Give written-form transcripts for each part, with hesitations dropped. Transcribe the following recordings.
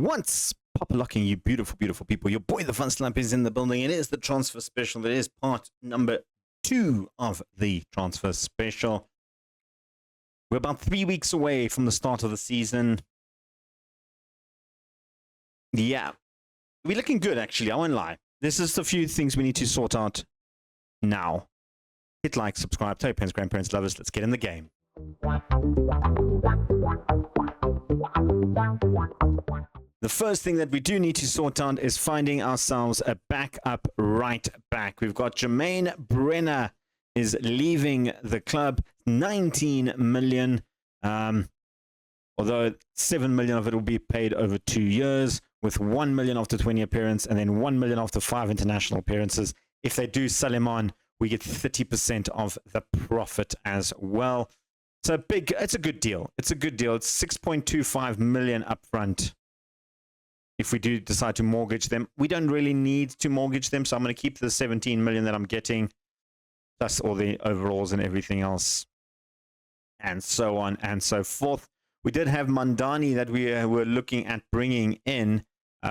Once pop-locking, you beautiful, beautiful people. Your boy, the Fun Slump, is in the building. It is the transfer special. It is part number 2 of the transfer special. We're about 3 weeks away from the start of the season. Yeah, we're looking good, actually. I won't lie. There's just a few things we need to sort out now. Hit like, subscribe, tell your parents, grandparents, lovers. Let's get in the game. The first thing that we do need to sort out is finding ourselves a backup right back. We've got Jermaine Brenner is leaving the club, 19 million, although 7 million of it will be paid over 2 years, with 1 million after 20 appearances and then 1 million after 5 international appearances. If they do sell him on, we get 30% of the profit as well. So it's a good deal. It's a good deal. It's 6.25 million upfront. If we do decide to mortgage them, we don't really need to mortgage them. So I'm going to keep the 17 million that I'm getting, plus all the overalls and everything else, and so on and so forth. We did have Mandani that we were looking at bringing in.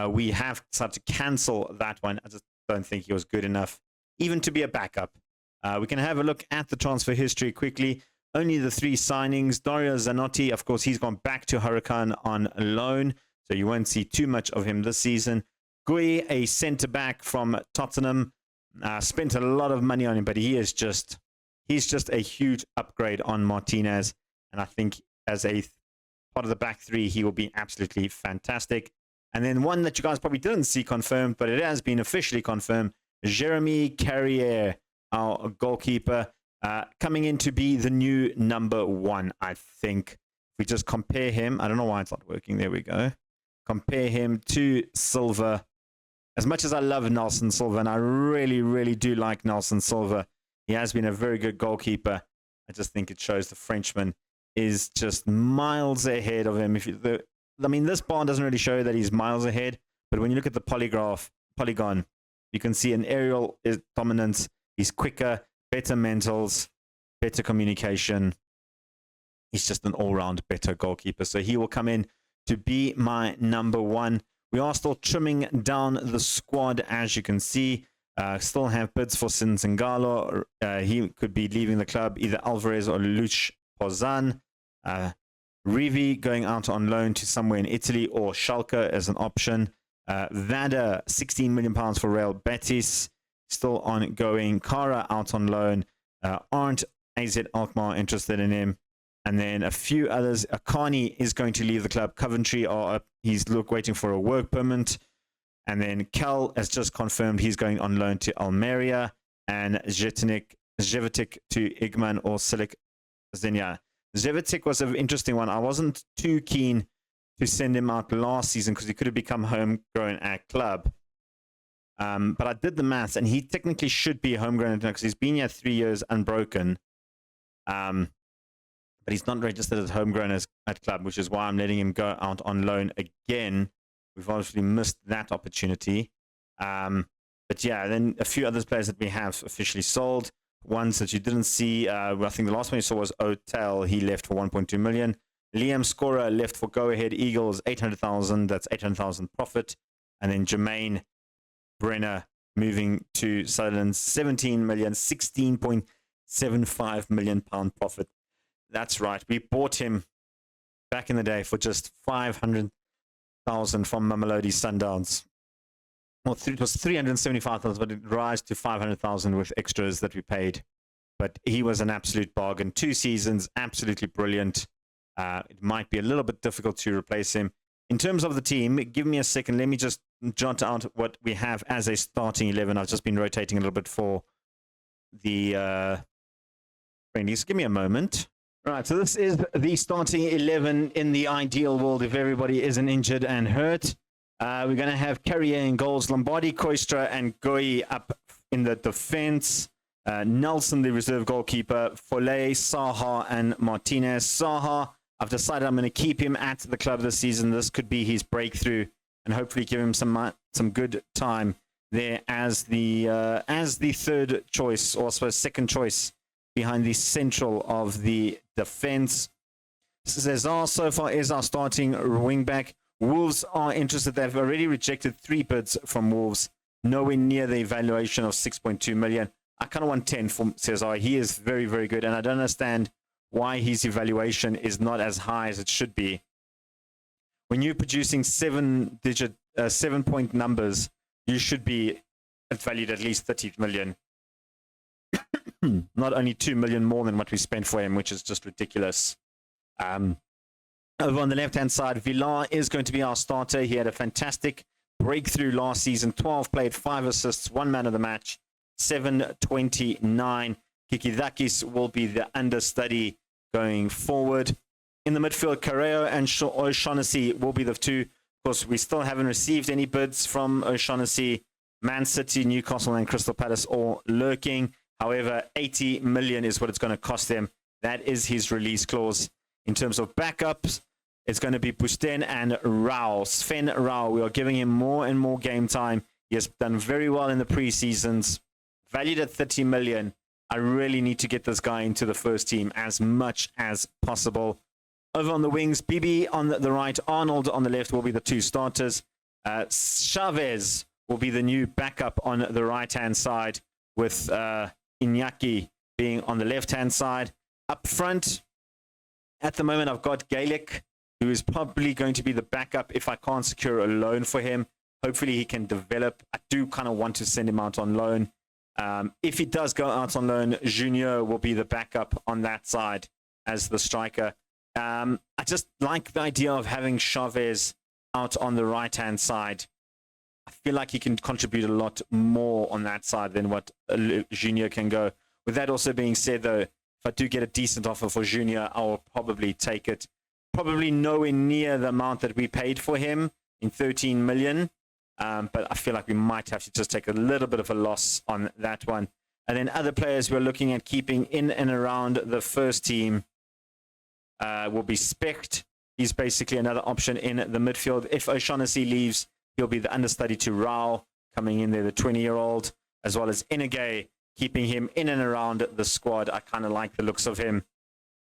We have decided to cancel that one. I just don't think he was good enough, even to be a backup. We can have a look at the transfer history quickly. Only the 3 signings. Dario Zanotti, of course, he's gone back to Huracan on loan, so you won't see too much of him this season. Gui, a centre-back from Tottenham, spent a lot of money on him, but he's just a huge upgrade on Martinez, and I think as a part of the back 3, he will be absolutely fantastic. And then one that you guys probably didn't see confirmed, but it has been officially confirmed, Jeremy Carrier, our goalkeeper, coming in to be the new number 1, I think. If we just compare him, I don't know why it's not working. There we go. Compare him to Silva. As much as I love Nelson Silva, and I really, really do like Nelson Silva, he has been a very good goalkeeper. I just think it shows the Frenchman is just miles ahead of him. I mean, this bar doesn't really show that he's miles ahead, but when you look at the polygon, you can see an aerial dominance. He's quicker, better mentals, better communication. He's just an all-round better goalkeeper. So he will come in to be my number 1. We are still trimming down the squad, as you can see. Still have bids for Sinzingalo. He could be leaving the club, either Alvarez or Luch Pozan. Rivi going out on loan to somewhere in Italy, or Schalke as an option. Vada, £16 million for Real Betis, still ongoing. Kara out on loan. Aren't AZ Alkmaar interested in him? And then a few others. Akani is going to leave the club. Coventry he's waiting for a work permit. And then Kel has just confirmed he's going on loan to Almeria, and Zhevitic to Igman or Silik Zenya. Zhevitic was an interesting one. I wasn't too keen to send him out last season because he could have become homegrown at club. But I did the maths, and he technically should be homegrown because he's been here 3 years unbroken. But he's not registered as homegrown at club, which is why I'm letting him go out on loan again. We've obviously missed that opportunity. But yeah, then a few other players that we have officially sold. Ones that you didn't see, I think the last one you saw was Otel. He left for 1.2 million. Liam Scorer left for Go Ahead Eagles, 800,000. That's 800,000 profit. And then Jermaine Brenner moving to Sutherland, 17 million, 16.75 million pound profit. That's right. We bought him back in the day for just 500,000 from Mamelodi Sundowns. Well, it was 375,000, but it rose to 500,000 with extras that we paid. But he was an absolute bargain. 2 seasons, absolutely brilliant. It might be a little bit difficult to replace him. In terms of the team, give me a second. Let me just jot out what we have as a starting 11. I've just been rotating a little bit for the friendlies. Give me a moment. Right, so this is the starting 11 in the ideal world if everybody isn't injured and hurt. We're going to have Carrier in goals, Lombardi, Koistra, and Goi up in the defense. Nelson, the reserve goalkeeper, Follet, Saha, and Martinez. Saha, I've decided I'm going to keep him at the club this season. This could be his breakthrough, and hopefully give him some good time there as the third choice, or I suppose second choice behind the central of the defense. Cesar so far is our starting wing back. Wolves are interested. They've already rejected 3 bids from Wolves, nowhere near the evaluation of 6.2 million. I kind of want 10 for Cesar. He is very, very good, and I don't understand why his evaluation is not as high as it should be. When you're producing 7-point numbers, you should be valued at least 30 million. Not only 2 million more than what we spent for him, which is just ridiculous. Over on the left-hand side, Villar is going to be our starter. He had a fantastic breakthrough last season. 12 played, 5 assists, 1 man of the match, 729. Kikidakis will be the understudy going forward. In the midfield, Carreo and O'Shaughnessy will be the 2. Of course, we still haven't received any bids from O'Shaughnessy. Man City, Newcastle, and Crystal Palace all lurking. However, 80 million is what it's going to cost them. That is his release clause. In terms of backups, it's going to be Pusten and Rao. Sven Rao, we are giving him more and more game time. He has done very well in the pre-seasons. Valued at 30 million. I really need to get this guy into the first team as much as possible. Over on the wings, Bibi on the right, Arnold on the left will be the 2 starters. Chavez will be the new backup on the right-hand side, with Iñaki being on the left-hand side. Up front, at the moment, I've got Gaelic, who is probably going to be the backup if I can't secure a loan for him. Hopefully he can develop. I do kind of want to send him out on loan. If he does go out on loan, Junior will be the backup on that side as the striker. I just like the idea of having Chavez out on the right-hand side. I feel like he can contribute a lot more on that side than what Junior can go. With that also being said, though, if I do get a decent offer for Junior, I will probably take it. Probably nowhere near the amount that we paid for him in 13 million. But I feel like we might have to just take a little bit of a loss on that one. And then other players we're looking at keeping in and around the first team will be Specht. He's basically another option in the midfield. If O'Shaughnessy leaves, he'll be the understudy to Rao, coming in there, the 20-year-old, as well as Inagay, keeping him in and around the squad. I kind of like the looks of him.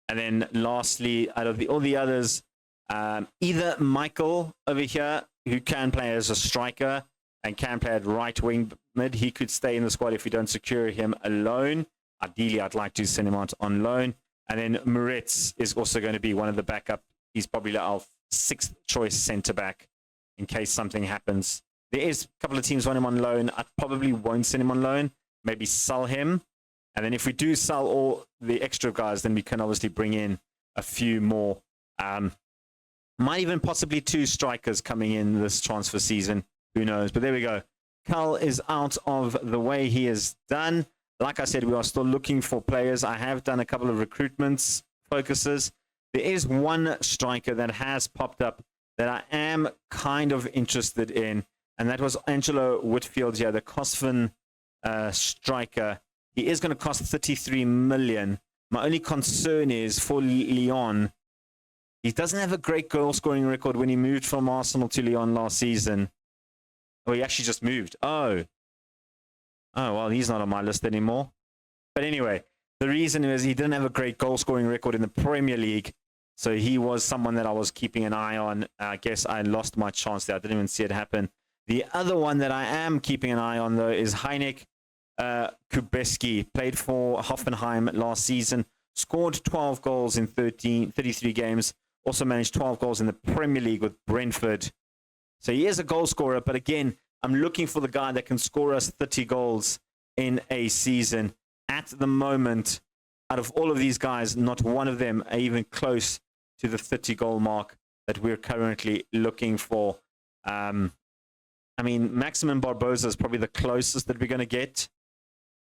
And then lastly, out of all the others, either Michael over here, who can play as a striker and can play at right wing mid, he could stay in the squad if we don't secure him a loan. Ideally, I'd like to send him out on loan. And then Moritz is also going to be one of the backup. He's probably our 6th choice centre-back in case something happens. There is a couple of teams want him on loan. I probably won't send him on loan. Maybe sell him. And then if we do sell all the extra guys, then we can obviously bring in a few more. Might even possibly 2 strikers coming in this transfer season. Who knows? But there we go. Carl is out of the way. He is done. Like I said, we are still looking for players. I have done a couple of recruitments focuses. There is one striker that has popped up that I am kind of interested in, and that was Angelo Whitfield here, the Kosvin striker. He is going to cost 33 million. My only concern is for Lyon, he doesn't have a great goal-scoring record when he moved from Arsenal to Lyon last season. Oh, he actually just moved. Oh, well, he's not on my list anymore. But anyway, the reason is he didn't have a great goal-scoring record in the Premier League. So he was someone that I was keeping an eye on. I guess I lost my chance there. I didn't even see it happen. The other one that I am keeping an eye on, though, is Heinek Kubeski. Played for Hoffenheim last season. Scored 12 goals in 33 games. Also managed 12 goals in the Premier League with Brentford. So he is a goal scorer. But again, I'm looking for the guy that can score us 30 goals in a season. At the moment, out of all of these guys, not one of them are even close to the 30-goal mark that we're currently looking for. I mean, Maximum Barbosa is probably the closest that we're going to get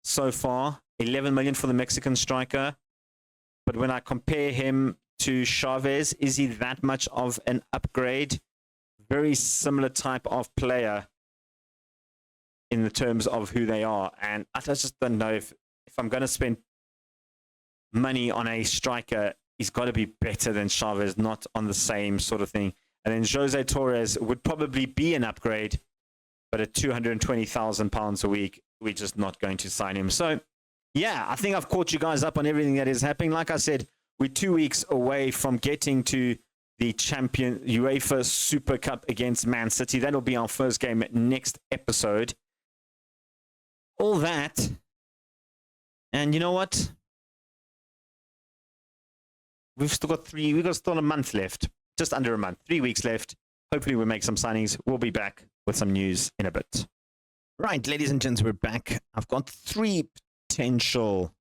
so far. 11 million for the Mexican striker. But when I compare him to Chavez, is he that much of an upgrade? Very similar type of player in the terms of who they are. And I just don't know if I'm going to spend money on a striker, he's got to be better than Chavez, not on the same sort of thing. And then Jose Torres would probably be an upgrade, but at £220,000 a week, we're just not going to sign him. So, yeah, I think I've caught you guys up on everything that is happening. Like I said, we're 2 weeks away from getting to the champion UEFA Super Cup against Man City. That'll be our first game next episode. All that. And you know what? We've still got a month left. Just under a month. 3 weeks left. Hopefully we'll make some signings. We'll be back with some news in a bit. Right, ladies and gents, we're back. I've got 3 potential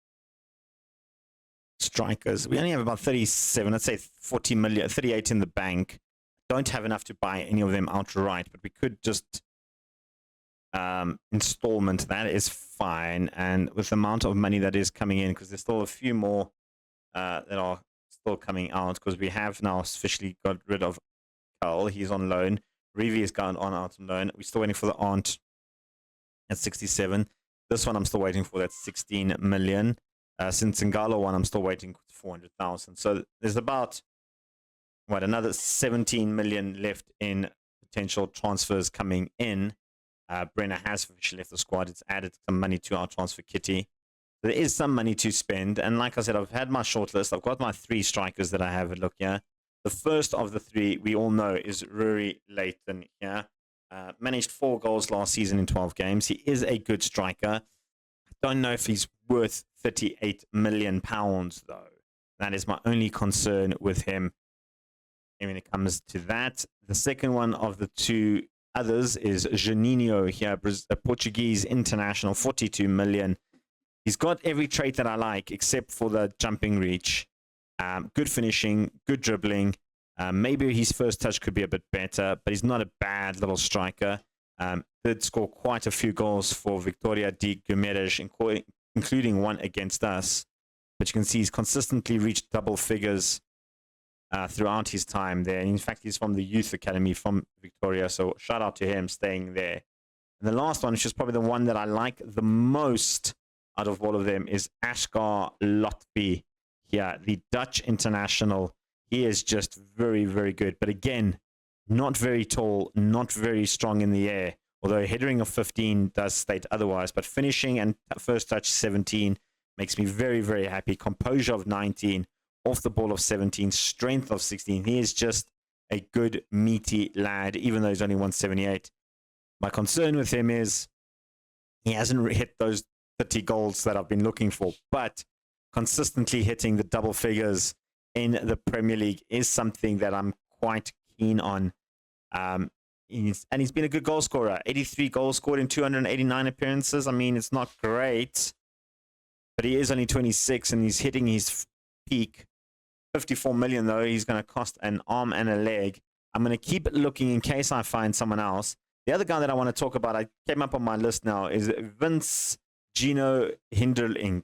strikers. We only have about 37, let's say 40 million, 38 in the bank. Don't have enough to buy any of them outright, but we could just installment. That is fine. And with the amount of money that is coming in, because there's still a few more that are still coming out, because we have now officially got rid of Carl. He's on loan. Reeve is gone on out on loan. We're still waiting for the Aunt at 67. This one I'm still waiting for. That's 16 million. Since Ngalo one, I'm still waiting for 400,000. So there's about, another 17 million left in potential transfers coming in. Brenner has officially left the squad. It's added some money to our transfer kitty. There is some money to spend. And like I said, I've had my shortlist. I've got my 3 strikers that I have a look here. The first of the 3 we all know is Rory Leighton here. Managed 4 goals last season in 12 games. He is a good striker. I don't know if he's worth 38 million pounds, though. That is my only concern with him when it comes to that. The second one of the 2 others is Juninho here, a Portuguese international, 42 million. He's got every trait that I like except for the jumping reach. Good finishing, good dribbling. Maybe his first touch could be a bit better, but he's not a bad little striker. Did score quite a few goals for Victoria de Guimarães, including one against us. But you can see he's consistently reached double figures throughout his time there. And in fact, he's from the youth academy from Victoria, so shout out to him staying there. And the last one, which is probably the one that I like the most out of all of them, is Ashgar Lotfi here, the Dutch international. He is just very, very good. But again, not very tall, not very strong in the air. Although headering of 15 does state otherwise. But finishing and first touch 17 makes me very, very happy. Composure of 19, off the ball of 17, strength of 16. He is just a good, meaty lad, even though he's only 178. My concern with him is he hasn't hit those 30 goals that I've been looking for. But consistently hitting the double figures in the Premier League is something that I'm quite keen on. He's been a good goal scorer. 83 goals scored in 289 appearances. I mean, it's not great, but he is only 26 and he's hitting his peak. 54 million, though. He's going to cost an arm and a leg. I'm going to keep looking in case I find someone else. The other guy that I want to talk about, I came up on my list now, is Vince Gino Hinderlink.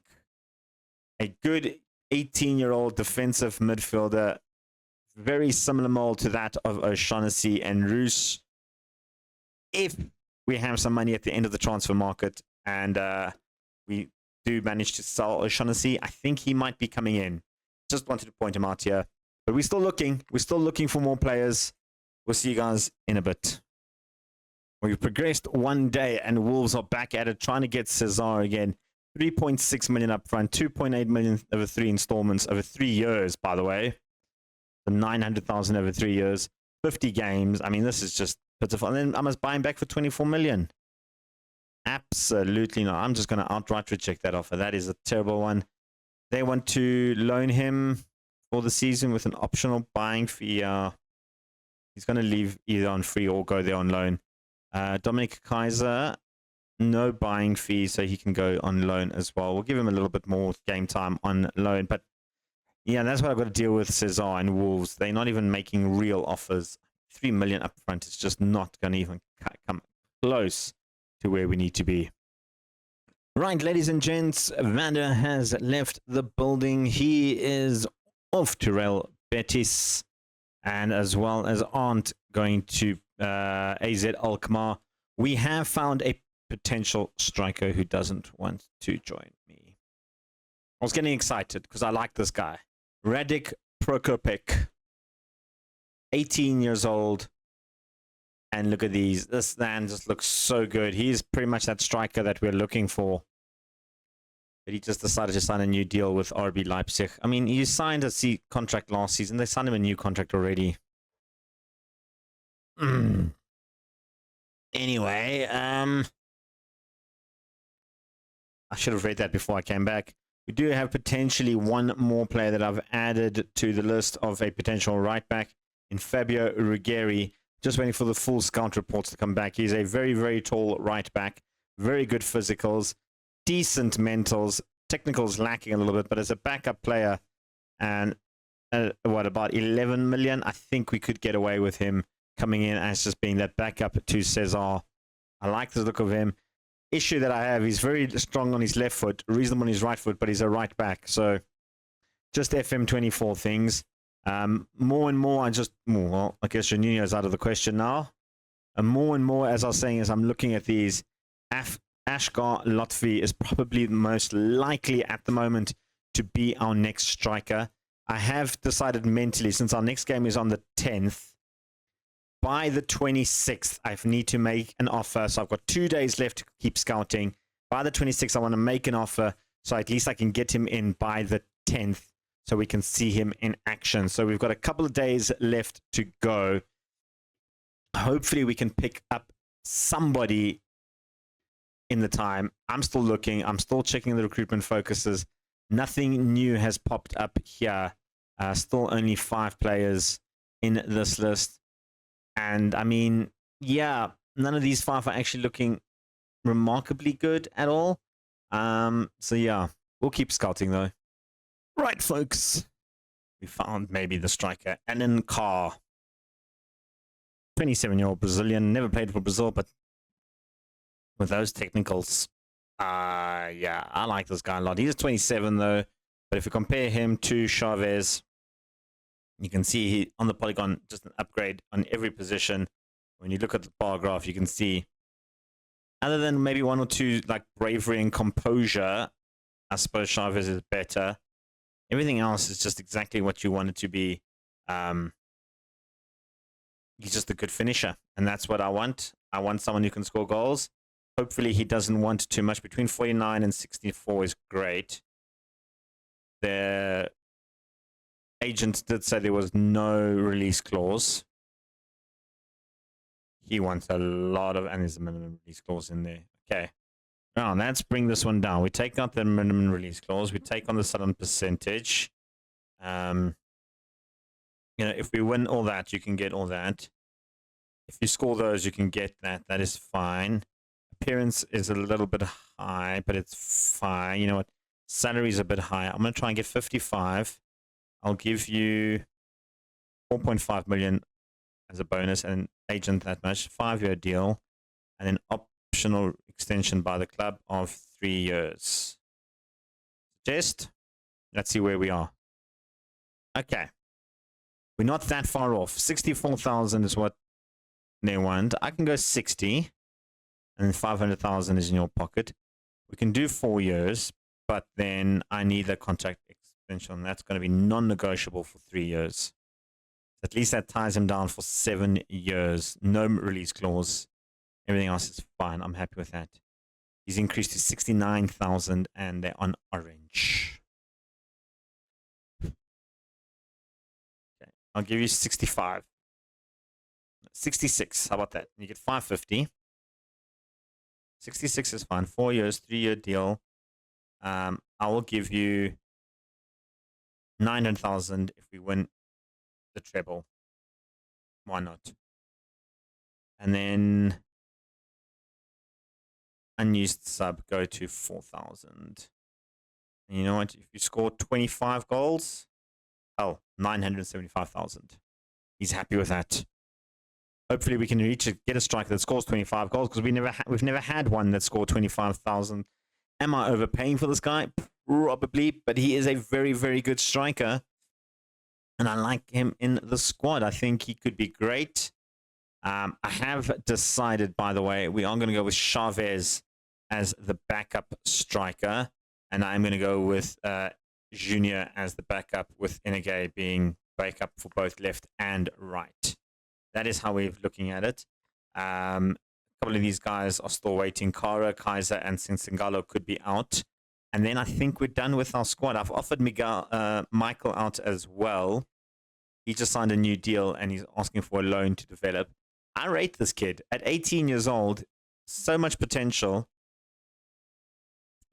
A good 18-year-old defensive midfielder, very similar mold to that of O'Shaughnessy and Roos. If we have some money at the end of the transfer market and we do manage to sell O'Shaughnessy, I think he might be coming in. Just wanted to point him out here. But we're still looking. We're still looking for more players. We'll see you guys in a bit. We've progressed one day and Wolves are back at it, trying to get Cesar again. 3.6 million up front, 2.8 million over 3 installments over 3 years, by the way. The 900,000 over 3 years, 50 games. I mean, this is just pitiful. And then I must buy him back for 24 million. Absolutely not. I'm just going to outright reject that offer. That is a terrible one. They want to loan him for the season with an optional buying fee. He's going to leave either on free or go there on loan. Dominic Kaiser, no buying fee, so he can go on loan as well. We'll give him a little bit more game time on loan. But yeah, that's what I've got to deal with Cesar and Wolves. They're not even making real offers. 3 million up front is just not going to even come close to where we need to be. Right, ladies and gents, Vander has left the building. He is off to Real Betis, and as well as Arndt going to AZ Alkmaar. We have found a potential striker who doesn't want to join me. I was getting excited because I like this guy. Radik Prokopek, 18 years old. And look at these. This man just looks so good. He's pretty much that striker that we're looking for. But he just decided to sign a new deal with RB Leipzig. I mean, he signed a contract last season. They signed him a new contract already. Anyway, I should have read that before I came back. We do have potentially one more player that I've added to the list of a potential right back in Fabio Ruggeri. Just waiting for the full scout reports to come back. He's a very, very tall right back. Very good physicals. Decent mentals. Technicals lacking a little bit, but as a backup player, and about 11 million, I think we could get away with him coming in as just being that backup to Cesar. I like the look of him. Issue that I have, he's very strong on his left foot, reasonable on his right foot, but he's a right back. So just FM24 things. More and more, I guess Juninho's out of the question now. And more, as I was saying, as I'm looking at these, Ashgar Lotfi is probably the most likely at the moment to be our next striker. I have decided mentally, since our next game is on the 10th, by the 26th, I need to make an offer. So I've got 2 days left to keep scouting. By the 26th, I want to make an offer so at least I can get him in by the 10th so we can see him in action. So we've got a couple of days left to go. Hopefully we can pick up somebody in the time. I'm still looking. I'm still checking the recruitment focuses. Nothing new has popped up here. Still only 5 players in this list. And I mean, yeah, none of these 5 are actually looking remarkably good at all. So yeah, we'll keep scouting though. Right, folks. We found maybe the striker, Anan Carr. 27-year-old Brazilian, never played for Brazil, but with those technicals, yeah, I like this guy a lot. He's 27 though, but if you compare him to Chavez, you can see he on the polygon just an upgrade on every position. When you look at the bar graph, you can see, other than maybe 1 or 2 like bravery and composure, I suppose Chavez is better. Everything else is just exactly what you want it to be. He's just a good finisher, and that's what I want. I want someone who can score goals. Hopefully he doesn't want too much. Between 49 and 64 is great. The agent did say there was no release clause. He wants a lot of, and there's a minimum release clause in there. Okay. Now, let's bring this one down. We take out the minimum release clause. We take on the sudden percentage. You know, if we win all that, you can get all that. If you score those, you can get that. That is fine. Appearance is a little bit high, but it's fine. You know what? Salary is a bit high. I'm going to try and get 55. I'll give you 4.5 million as a bonus and an agent that much. 5-year deal and an optional extension by the club of 3 years. Let's see where we are. Okay. We're not that far off. 64,000 is what they want. I can go 60 and 500,000 is in your pocket. We can do 4 years, but then I need a contract extension. That's going to be non-negotiable for 3 years. At least that ties him down for 7 years. No release clause. Everything else is fine. I'm happy with that. He's increased to 69,000 and they're on orange. Okay, I'll give you 65. 66. How about that? You get 550. 66 is fine. 4 years, 3-year deal. I will give you 900,000 if we win the treble. Why not? And then unused sub go to 4,000. And you know what? If you score 25 goals, 975,000. He's happy with that. Hopefully we can get a striker that scores 25 goals because we've never had one that scored 25,000. Am I overpaying for this guy? Probably, but he is a very, very good striker. And I like him in the squad. I think he could be great. I have decided, by the way, we are going to go with Chavez as the backup striker. And I'm going to go with Junior as the backup, with Inage being backup for both left and right. That is how we're looking at it. A couple of these guys are still waiting. Kara, Kaiser, and Sinsingalo could be out. And then I think we're done with our squad. I've offered Michael out as well. He just signed a new deal and he's asking for a loan to develop. I rate this kid at 18 years old. So much potential.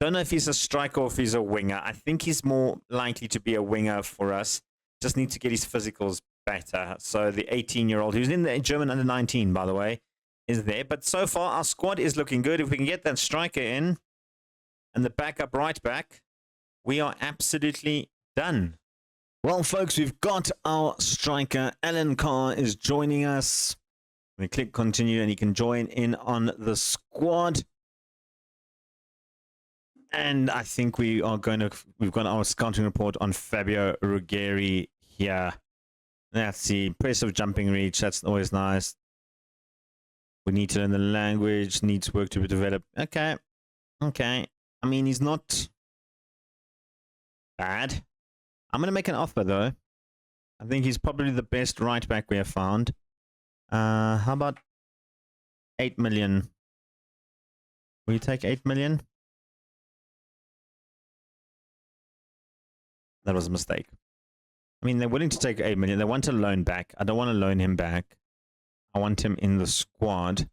Don't know if he's a striker or if he's a winger. I think he's more likely to be a winger for us. Just need to get his physicals better. So the 18-year-old, who's in the German under-19, by the way, is there. But so far, our squad is looking good. If we can get that striker in and the backup right back, we are absolutely done. Well, folks, we've got our striker. Alan Carr is joining us. We click continue and he can join in on the squad. And I think we've got our scouting report on Fabio Ruggeri here. That's the impressive jumping reach. That's always nice. We need to learn the language, needs work to be developed. Okay. I mean, he's not bad. I'm going to make an offer, though. I think he's probably the best right back we have found. How about 8 million? Will you take 8 million? That was a mistake. I mean, they're willing to take 8 million. They want a loan back. I don't want to loan him back. I want him in the squad.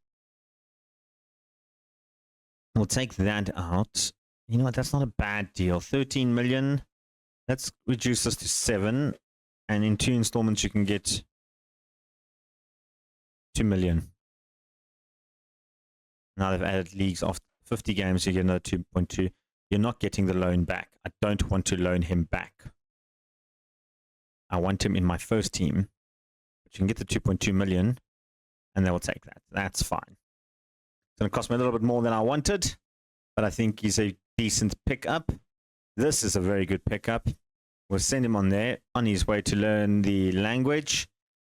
We'll take that out. You know what? That's not a bad deal. 13 million. Let's reduce this to 7. And in 2 installments, you can get 2 million. Now they've added leagues after 50 games. You get another 2.2. You're not getting the loan back. I don't want to loan him back. I want him in my first team. But you can get the 2.2 million. And they will take that. That's fine. It's going to cost me a little bit more than I wanted. But I think he's a decent pickup. This is a very good pickup. We'll send him on there, on his way to learn the language.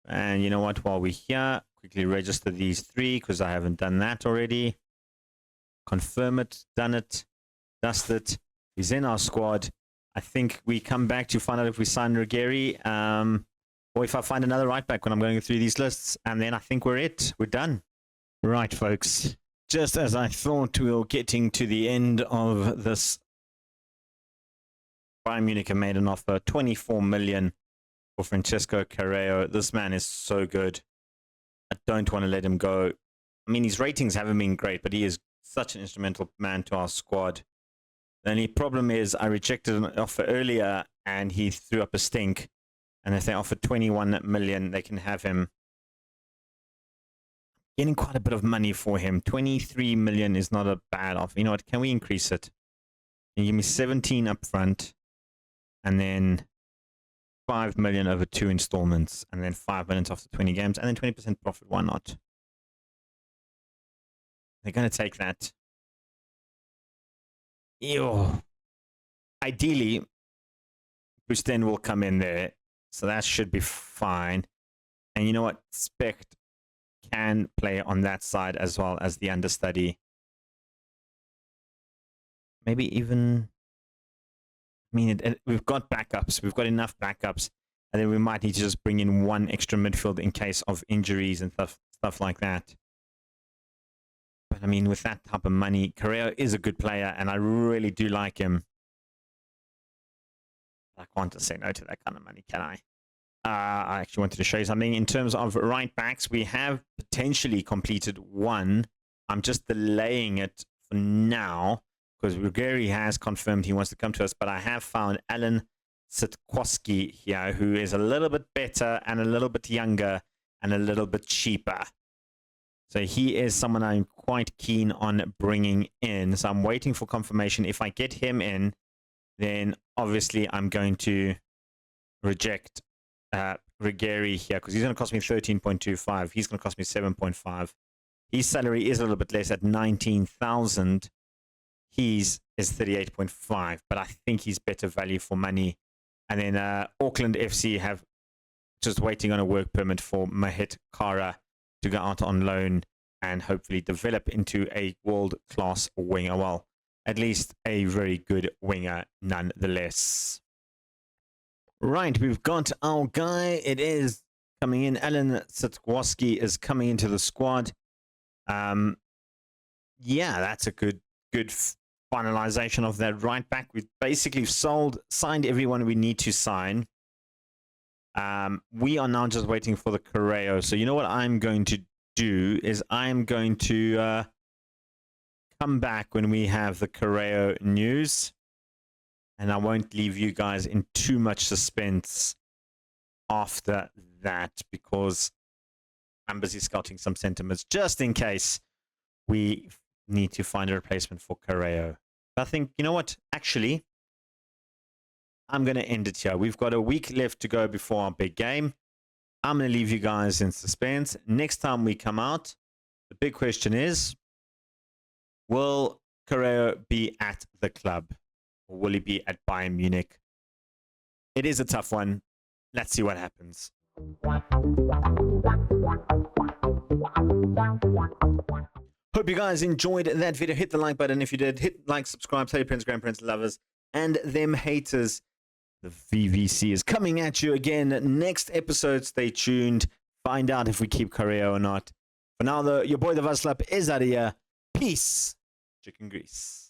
And you know what? While we're here, quickly register these 3 because I haven't done that already. Confirm it. Done it. Dust it. He's in our squad. I think we come back to find out if we sign Ruggeri. Or if I find another right back when I'm going through these lists. And then I think we're done. Right, folks. Just as I thought we were getting to the end of this, Bayern Munich have made an offer, 24 million for Francesco Carreo. This man is so good. I don't want to let him go. I mean, his ratings haven't been great, but he is such an instrumental man to our squad. The only problem is I rejected an offer earlier and he threw up a stink. And if they offer 21 million, they can have him. Getting quite a bit of money for him. 23 million is not a bad offer. You know what? Can we increase it? Can you give me 17 up front and then 5 million over 2 installments and then 5 million after 20 games and then 20% profit. Why not? They're going to take that. Ew. Ideally, Busten will come in there. So that should be fine. And you know what? Specht can play on that side as well as the understudy. Maybe even... I mean, we've got backups. We've got enough backups. And then we might need to just bring in one extra midfield in case of injuries and stuff like that. But I mean, with that type of money, Carreo is a good player, and I really do like him. I can't just say no to that kind of money, can I? I actually wanted to show you something. In terms of right backs, we have potentially completed one. I'm just delaying it for now because Ruggeri has confirmed he wants to come to us. But I have found Alan Sitkowski here, who is a little bit better and a little bit younger and a little bit cheaper. So he is someone I'm quite keen on bringing in. So I'm waiting for confirmation. If I get him in, then obviously I'm going to reject Ruggeri here because he's going to cost me 13.25. He's going to cost me 7.5. His salary is a little bit less at 19,000. His is 38.5, but I think he's better value for money. And then Auckland FC have just waiting on a work permit for Mahit Kara to go out on loan and hopefully develop into a world-class winger. Well, at least a very good winger nonetheless. Right, we've got our guy. It is coming in. Alan Sitkowski is coming into the squad. Yeah, that's a good finalization of that right back. We've basically signed everyone we need to sign. We are now just waiting for the Correo. So you know what I'm going to do is I'm going to come back when we have the Correo news, and I won't leave you guys in too much suspense after that, because I'm busy scouting some sentiments just in case we need to find a replacement for Correo. I think, you know what, actually, I'm going to end it here. We've got a week left to go before our big game. I'm going to leave you guys in suspense. Next time we come out, the big question is, will Correo be at the club, or will he be at Bayern Munich? It is a tough one. Let's see what happens. Hope you guys enjoyed that video. Hit the like button if you did. Hit like, subscribe, tell your friends, grandparents, lovers, and them haters. The VVC is coming at you again. Next episode, stay tuned. Find out if we keep Correo or not. For now, though, your boy, the Vaslap, is out of here. Peace. Chicken grease.